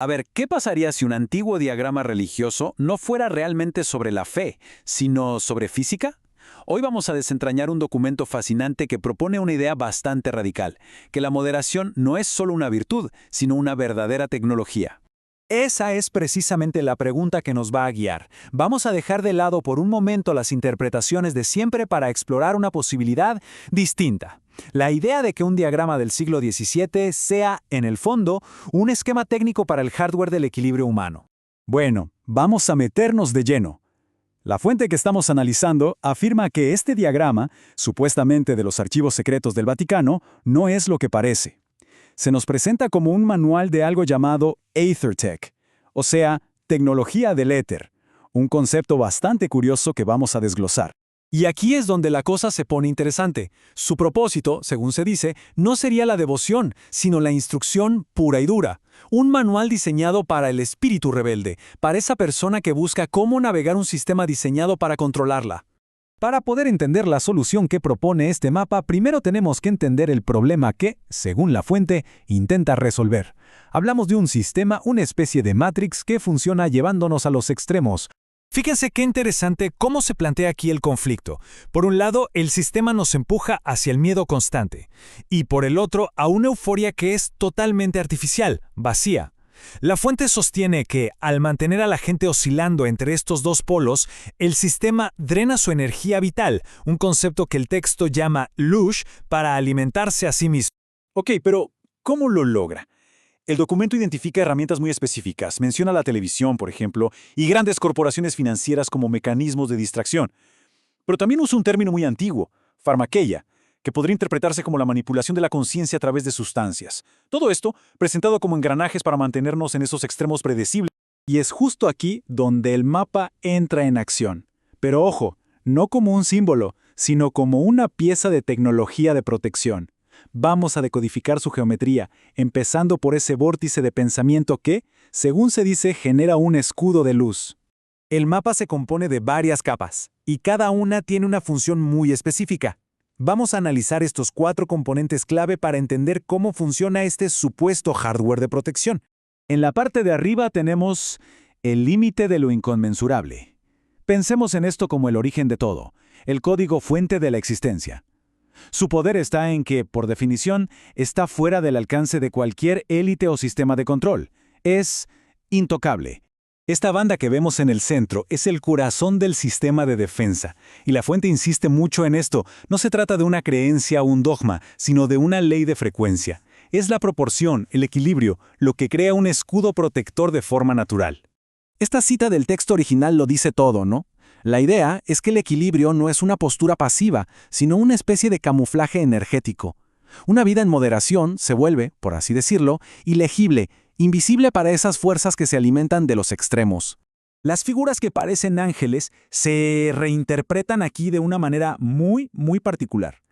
A ver, ¿qué pasaría si un antiguo diagrama religioso no fuera realmente sobre la fe, sino sobre física? Hoy vamos a desentrañar un documento fascinante que propone una idea bastante radical, que la moderación no es solo una virtud, sino una verdadera tecnología. Esa es precisamente la pregunta que nos va a guiar. Vamos a dejar de lado por un momento las interpretaciones de siempre para explorar una posibilidad distinta. La idea de que un diagrama del siglo XVII sea, en el fondo, un esquema técnico para el hardware del equilibrio humano. Bueno, vamos a meternos de lleno. La fuente que estamos analizando afirma que este diagrama, supuestamente de los archivos secretos del Vaticano, no es lo que parece. Se nos presenta como un manual de algo llamado AetherTech, o sea, tecnología del éter, un concepto bastante curioso que vamos a desglosar. Y aquí es donde la cosa se pone interesante. Su propósito, según se dice, no sería la devoción, sino la instrucción pura y dura. Un manual diseñado para el espíritu rebelde, para esa persona que busca cómo navegar un sistema diseñado para controlarla. Para poder entender la solución que propone este mapa, primero tenemos que entender el problema que, según la fuente, intenta resolver. Hablamos de un sistema, una especie de Matrix que funciona llevándonos a los extremos. Fíjense qué interesante cómo se plantea aquí el conflicto. Por un lado, el sistema nos empuja hacia el miedo constante, y por el otro, a una euforia que es totalmente artificial, vacía. La fuente sostiene que, al mantener a la gente oscilando entre estos dos polos, el sistema drena su energía vital, un concepto que el texto llama lush, para alimentarse a sí mismo. Ok, pero ¿cómo lo logra? El documento identifica herramientas muy específicas, menciona la televisión, por ejemplo, y grandes corporaciones financieras como mecanismos de distracción. Pero también usa un término muy antiguo, farmakeia, que podría interpretarse como la manipulación de la conciencia a través de sustancias. Todo esto presentado como engranajes para mantenernos en esos extremos predecibles. Y es justo aquí donde el mapa entra en acción. Pero ojo, no como un símbolo, sino como una pieza de tecnología de protección. Vamos a decodificar su geometría, empezando por ese vórtice de pensamiento que, según se dice, genera un escudo de luz. El mapa se compone de varias capas, y cada una tiene una función muy específica. Vamos a analizar estos 4 componentes clave para entender cómo funciona este supuesto hardware de protección. En la parte de arriba tenemos el límite de lo inconmensurable. Pensemos en esto como el origen de todo, el código fuente de la existencia. Su poder está en que, por definición, está fuera del alcance de cualquier élite o sistema de control. Es intocable. Esta banda que vemos en el centro es el corazón del sistema de defensa, y la fuente insiste mucho en esto. No se trata de una creencia o un dogma, sino de una ley de frecuencia. Es la proporción, el equilibrio, lo que crea un escudo protector de forma natural. Esta cita del texto original lo dice todo, ¿no? La idea es que el equilibrio no es una postura pasiva, sino una especie de camuflaje energético. Una vida en moderación se vuelve, por así decirlo, ilegible, invisible para esas fuerzas que se alimentan de los extremos. Las figuras que parecen ángeles se reinterpretan aquí de una manera muy particular.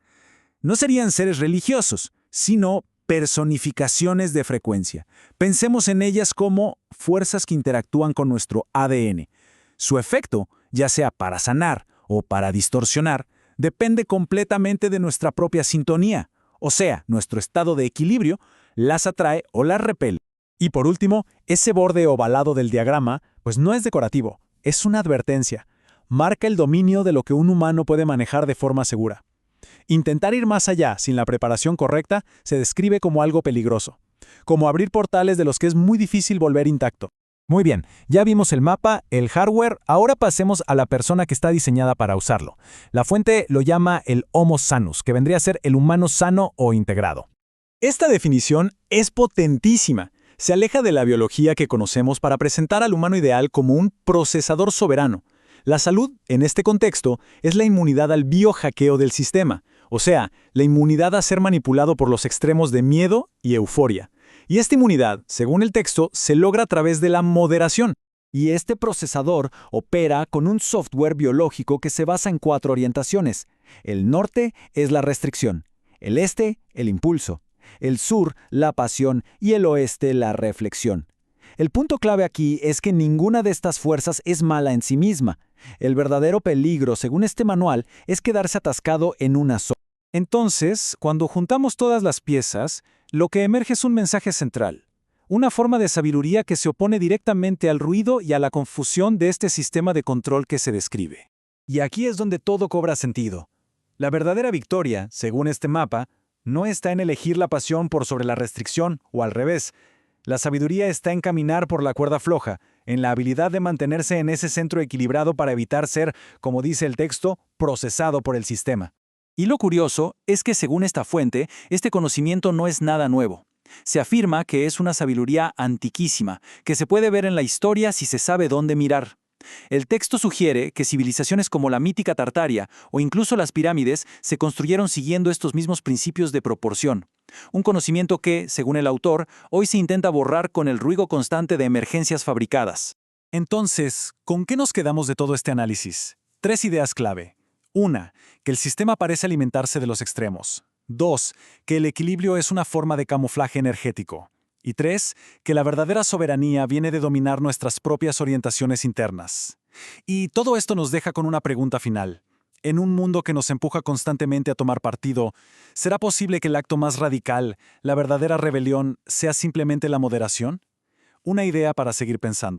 No serían seres religiosos, sino personificaciones de frecuencia. Pensemos en ellas como fuerzas que interactúan con nuestro ADN. Su efecto, ya sea para sanar o para distorsionar, depende completamente de nuestra propia sintonía, o sea, nuestro estado de equilibrio las atrae o las repele. Y por último, ese borde ovalado del diagrama, pues no es decorativo, es una advertencia. Marca el dominio de lo que un humano puede manejar de forma segura. Intentar ir más allá sin la preparación correcta se describe como algo peligroso, como abrir portales de los que es muy difícil volver intacto. Muy bien, ya vimos el mapa, el hardware, ahora pasemos a la persona que está diseñada para usarlo. La fuente lo llama el Homo Sanus, que vendría a ser el humano sano o integrado. Esta definición es potentísima. Se aleja de la biología que conocemos para presentar al humano ideal como un procesador soberano. La salud, en este contexto, es la inmunidad al biohackeo del sistema, o sea, la inmunidad a ser manipulado por los extremos de miedo y euforia. Y esta inmunidad, según el texto, se logra a través de la moderación. Y este procesador opera con un software biológico que se basa en 4 orientaciones. El norte es la restricción, el este, el impulso, el sur, la pasión y el oeste, la reflexión. El punto clave aquí es que ninguna de estas fuerzas es mala en sí misma. El verdadero peligro, según este manual, es quedarse atascado en una sola. Entonces, cuando juntamos todas las piezas, lo que emerge es un mensaje central. Una forma de sabiduría que se opone directamente al ruido y a la confusión de este sistema de control que se describe. Y aquí es donde todo cobra sentido. La verdadera victoria, según este mapa, no está en elegir la pasión por sobre la restricción o al revés. La sabiduría está en caminar por la cuerda floja, en la habilidad de mantenerse en ese centro equilibrado para evitar ser, como dice el texto, procesado por el sistema. Y lo curioso es que según esta fuente, este conocimiento no es nada nuevo. Se afirma que es una sabiduría antiquísima, que se puede ver en la historia si se sabe dónde mirar. El texto sugiere que civilizaciones como la mítica Tartaria o incluso las pirámides se construyeron siguiendo estos mismos principios de proporción. Un conocimiento que, según el autor, hoy se intenta borrar con el ruido constante de emergencias fabricadas. Entonces, ¿con qué nos quedamos de todo este análisis? 3 ideas clave. 1. Que el sistema parece alimentarse de los extremos. 2. Que el equilibrio es una forma de camuflaje energético. Y 3. Que la verdadera soberanía viene de dominar nuestras propias orientaciones internas. Y todo esto nos deja con una pregunta final. En un mundo que nos empuja constantemente a tomar partido, ¿será posible que el acto más radical, la verdadera rebelión, sea simplemente la moderación? Una idea para seguir pensando.